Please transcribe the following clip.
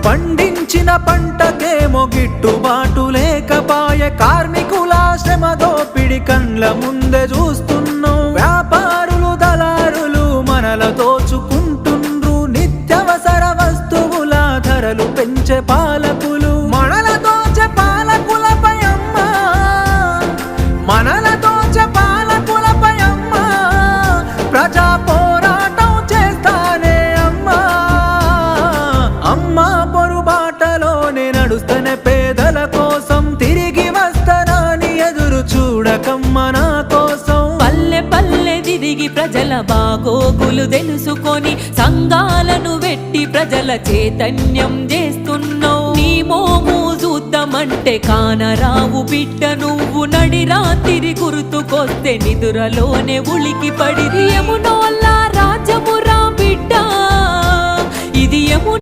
పండించిన పంటకేమో గిట్టుబాటు లేకపాయే, కార్మికుల శ్రమ దోపిడి కండ్ల ముందే చూస్తున్నాం. వ్యాపారులు దళారులు మనల దోచుకుంటుండ్రు, నిత్యవసర వస్తువుల ధరలు పెంచే పాలకులు మనల దోచే పాలకులపై అమ్మా, మనల దోచే పాలకులపై అమ్మా, ప్రజా పోరాటం చేస్తానే అమ్మా. అమ్మా పొరుబాటలోనే నడుస్తనే పేదల కోసం, తిరిగి వస్తానని ఎదురు చూడకమ్మ నా కోసం. పల్లె పల్లె తిరిగి ప్రజల బాగోగులు తెలుసుకొని సంఘాలను వెట్టి ప్రజల చైతన్యం చేస్తున్నావు. నీ మోము చూద్దామంటే కానరావు బిడ్డ, నువ్వు నడి రాత్రి గుర్తుకొస్తే నిదురలోనే ఉలికి పడి. యమునోల్ల రాజమురా బిడ్డ, ఇది యమున